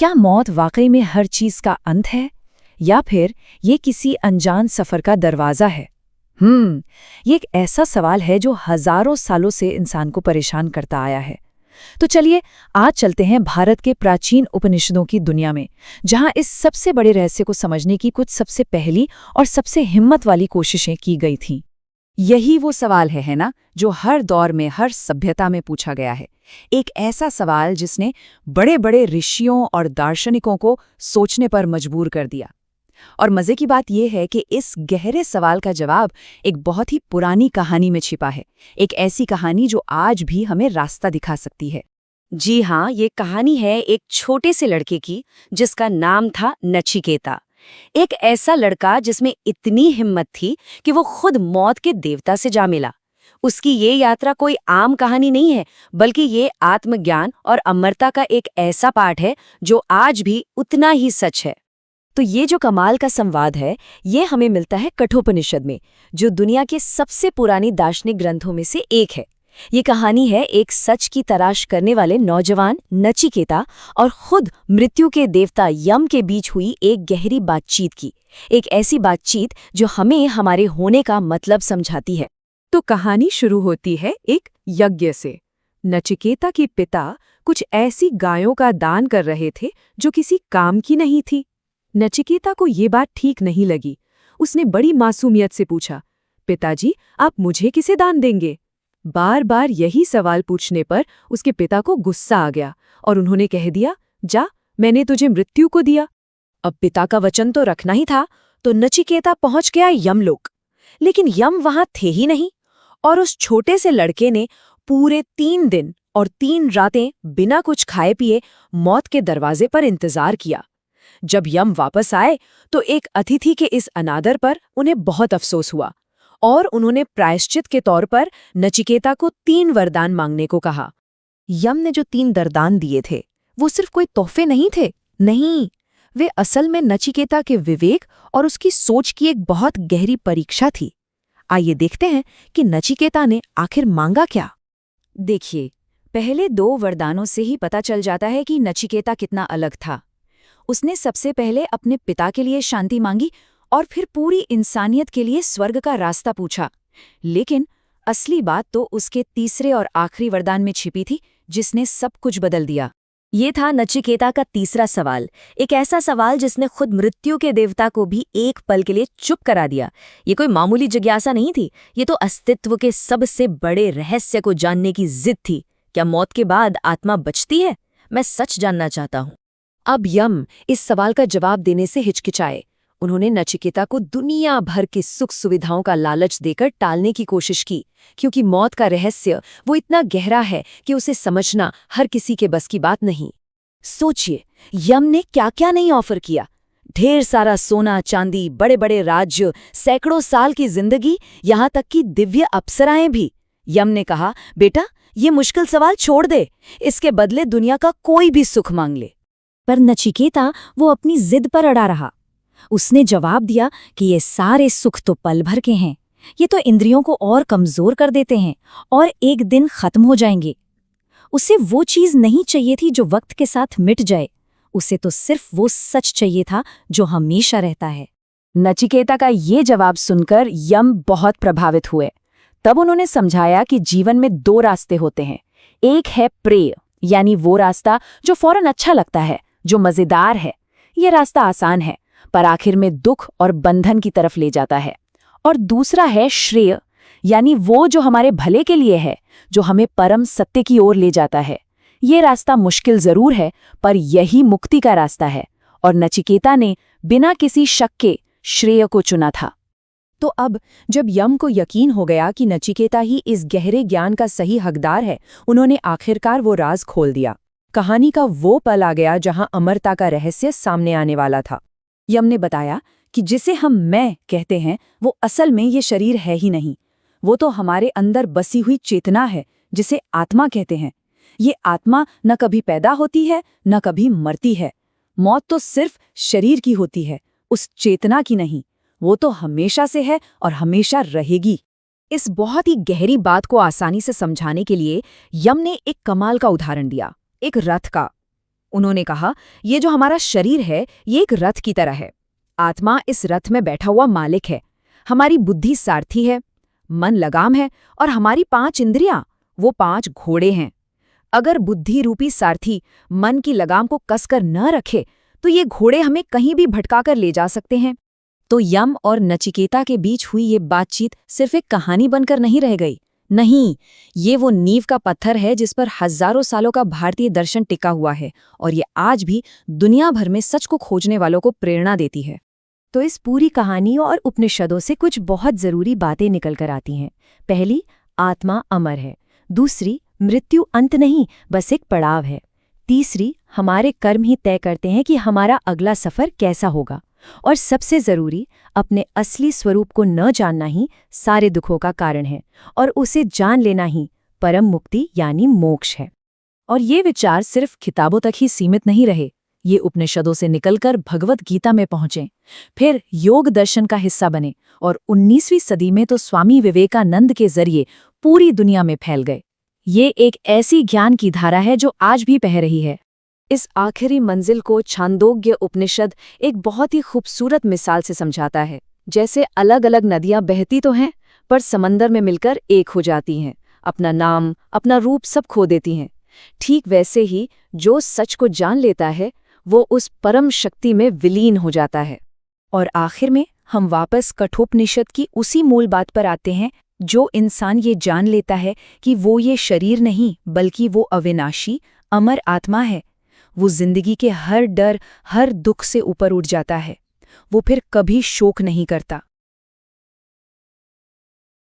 क्या मौत वाकई में हर चीज का अंत है, या फिर ये किसी अनजान सफर का दरवाजा है? ये एक ऐसा सवाल है जो हजारों सालों से इंसान को परेशान करता आया है। तो चलिए आज चलते हैं भारत के प्राचीन उपनिषदों की दुनिया में, जहां इस सबसे बड़े रहस्य को समझने की कुछ सबसे पहली और सबसे हिम्मत वाली कोशिशें की गई थीं। यही वो सवाल है ना, जो हर दौर में हर सभ्यता में पूछा गया है। एक ऐसा सवाल जिसने बड़े बड़े ऋषियों और दार्शनिकों को सोचने पर मजबूर कर दिया। और मजे की बात यह है कि इस गहरे सवाल का जवाब एक बहुत ही पुरानी कहानी में छिपा है। एक ऐसी कहानी जो आज भी हमें रास्ता दिखा सकती है। जी हाँ, ये कहानी है एक छोटे से लड़के की, जिसका नाम था नचिकेता। एक ऐसा लड़का जिसमें इतनी हिम्मत थी कि वो खुद मौत के देवता से जा मिला। उसकी ये यात्रा कोई आम कहानी नहीं है, बल्कि ये आत्मज्ञान और अमरता का एक ऐसा पाठ है जो आज भी उतना ही सच है। तो ये जो कमाल का संवाद है, ये हमें मिलता है कठोपनिषद में, जो दुनिया के सबसे पुरानी दार्शनिक ग्रंथों में से एक है। ये कहानी है एक सच की तलाश करने वाले नौजवान नचिकेता और खुद मृत्यु के देवता यम के बीच हुई एक गहरी बातचीत की। एक ऐसी बातचीत जो हमें हमारे होने का मतलब समझाती है। तो कहानी शुरू होती है एक यज्ञ से। नचिकेता के पिता कुछ ऐसी गायों का दान कर रहे थे जो किसी काम की नहीं थी। नचिकेता को ये बात ठीक नहीं लगी। उसने बड़ी मासूमियत से पूछा, पिताजी, आप मुझे किसे दान देंगे? बार बार यही सवाल पूछने पर उसके पिता को गुस्सा आ गया और उन्होंने कह दिया, जा, मैंने तुझे मृत्यु को दिया। अब पिता का वचन तो रखना ही था, तो नचिकेता पहुंच गया यमलोक। लेकिन यम वहां थे ही नहीं, और उस छोटे से लड़के ने पूरे 3 दिन और 3 रातें बिना कुछ खाए पिए मौत के दरवाजे पर इंतजार किया। जब यम वापस आए तो एक अतिथि के इस अनादर पर उन्हें बहुत अफसोस हुआ, और उन्होंने प्रायश्चित के तौर पर नचिकेता को 3 वरदान मांगने को कहा। यम ने जो 3 वरदान दिए थे, वो सिर्फ कोई तोहफे नहीं थे। नहीं, वे असल में नचिकेता के विवेक और उसकी सोच की एक बहुत गहरी परीक्षा थी। आइए देखते हैं कि नचिकेता ने आखिर मांगा क्या। देखिए, पहले 2 वरदानों से ही पता चल जाता है कि नचिकेता कितना अलग था। उसने सबसे पहले अपने पिता के लिए शांति मांगी और फिर पूरी इंसानियत के लिए स्वर्ग का रास्ता पूछा। लेकिन असली बात तो उसके तीसरे और आखिरी वरदान में छिपी थी, जिसने सब कुछ बदल दिया। ये था नचिकेता का तीसरा सवाल, एक ऐसा सवाल जिसने खुद मृत्यु के देवता को भी एक पल के लिए चुप करा दिया। ये कोई मामूली जिज्ञासा नहीं थी, ये तो अस्तित्व के सबसे बड़े रहस्य को जानने की जिद थी। क्या मौत के बाद आत्मा बचती है? मैं सच जानना चाहता हूँ। अब यम इस सवाल का जवाब देने से हिचकिचाए। उन्होंने नचिकेता को दुनिया भर की सुख सुविधाओं का लालच देकर टालने की कोशिश की, क्योंकि मौत का रहस्य वो इतना गहरा है कि उसे समझना हर किसी के बस की बात नहीं। सोचिए, यम ने क्या क्या नहीं ऑफर किया। ढेर सारा सोना चांदी, बड़े बड़े राज्य, सैकड़ों साल की जिंदगी, यहाँ तक कि दिव्य अप्सराएं भी। यम ने कहा, बेटा, ये मुश्किल सवाल छोड़ दे, इसके बदले दुनिया का कोई भी सुख मांग ले। पर नचिकेता वो अपनी जिद पर अड़ा रहा। उसने जवाब दिया कि ये सारे सुख तो पल भर के हैं, ये तो इंद्रियों को और कमजोर कर देते हैं और एक दिन खत्म हो जाएंगे। उसे वो चीज नहीं चाहिए थी जो वक्त के साथ मिट जाए, उसे तो सिर्फ वो सच चाहिए था जो हमेशा रहता है। नचिकेता का ये जवाब सुनकर यम बहुत प्रभावित हुए। तब उन्होंने समझाया कि जीवन में 2 रास्ते होते हैं। एक है प्रेय, यानी वो रास्ता जो फौरन अच्छा लगता है, जो मजेदार है। ये रास्ता आसान है, पर आखिर में दुख और बंधन की तरफ ले जाता है। और दूसरा है श्रेय, यानी वो जो हमारे भले के लिए है, जो हमें परम सत्य की ओर ले जाता है। ये रास्ता मुश्किल जरूर है, पर यही मुक्ति का रास्ता है, और नचिकेता ने बिना किसी शक के श्रेय को चुना था। तो अब जब यम को यकीन हो गया कि नचिकेता ही इस गहरे ज्ञान का सही हकदार है, उन्होंने आखिरकार वो राज खोल दिया। कहानी का वो पल आ गया जहां अमरता का रहस्य सामने आने वाला था। यम ने बताया कि जिसे हम मैं कहते हैं, वो असल में ये शरीर है ही नहीं। वो तो हमारे अंदर बसी हुई चेतना है, जिसे आत्मा कहते हैं। ये आत्मा न कभी पैदा होती है, न कभी मरती है। मौत तो सिर्फ शरीर की होती है, उस चेतना की नहीं। वो तो हमेशा से है और हमेशा रहेगी। इस बहुत ही गहरी बात को आसानी से समझाने के लिए यम ने एक कमाल का उदाहरण दिया, एक रथ का। उन्होंने कहा, ये जो हमारा शरीर है ये एक रथ की तरह है। आत्मा इस रथ में बैठा हुआ मालिक है, हमारी बुद्धि सारथी है, मन लगाम है और हमारी 5 इंद्रियां वो 5 घोड़े हैं। अगर बुद्धि रूपी सारथी मन की लगाम को कसकर न रखे तो ये घोड़े हमें कहीं भी भटकाकर ले जा सकते हैं। तो यम और नचिकेता के बीच हुई ये बातचीत सिर्फ एक कहानी बनकर नहीं रह गई। नहीं, ये वो नींव का पत्थर है जिस पर हजारों सालों का भारतीय दर्शन टिका हुआ है और ये आज भी दुनिया भर में सच को खोजने वालों को प्रेरणा देती है। तो इस पूरी कहानी और उपनिषदों से कुछ बहुत जरूरी बातें निकल कर आती हैं। पहली, आत्मा अमर है। दूसरी, मृत्यु अंत नहीं, बस एक पड़ाव है। तीसरी, हमारे कर्म ही तय करते हैं कि हमारा अगला सफर कैसा होगा। और सबसे जरूरी, अपने असली स्वरूप को न जानना ही सारे दुखों का कारण है और उसे जान लेना ही परम मुक्ति यानी मोक्ष है। और ये विचार सिर्फ किताबों तक ही सीमित नहीं रहे, ये उपनिषदों से निकलकर भगवत गीता में पहुंचे, फिर योग दर्शन का हिस्सा बने और 19वीं सदी में तो स्वामी विवेकानंद के जरिए पूरी दुनिया में फैल गए। ये एक ऐसी ज्ञान की धारा है जो आज भी बह रही है। इस आखिरी मंजिल को छांदोग्य उपनिषद एक बहुत ही खूबसूरत मिसाल से समझाता है। जैसे अलग अलग नदियां बहती तो हैं, पर समंदर में मिलकर एक हो जाती हैं, अपना नाम, अपना रूप सब खो देती हैं। ठीक वैसे ही जो सच को जान लेता है वो उस परम शक्ति में विलीन हो जाता है। और आखिर में हम वापस कठोपनिषद की उसी मूल बात पर आते हैं, जो इंसान ये जान लेता है कि वो ये शरीर नहीं बल्कि वो अविनाशी अमर आत्मा है, वो जिंदगी के हर डर, हर दुख से ऊपर उठ जाता है। वो फिर कभी शोक नहीं करता,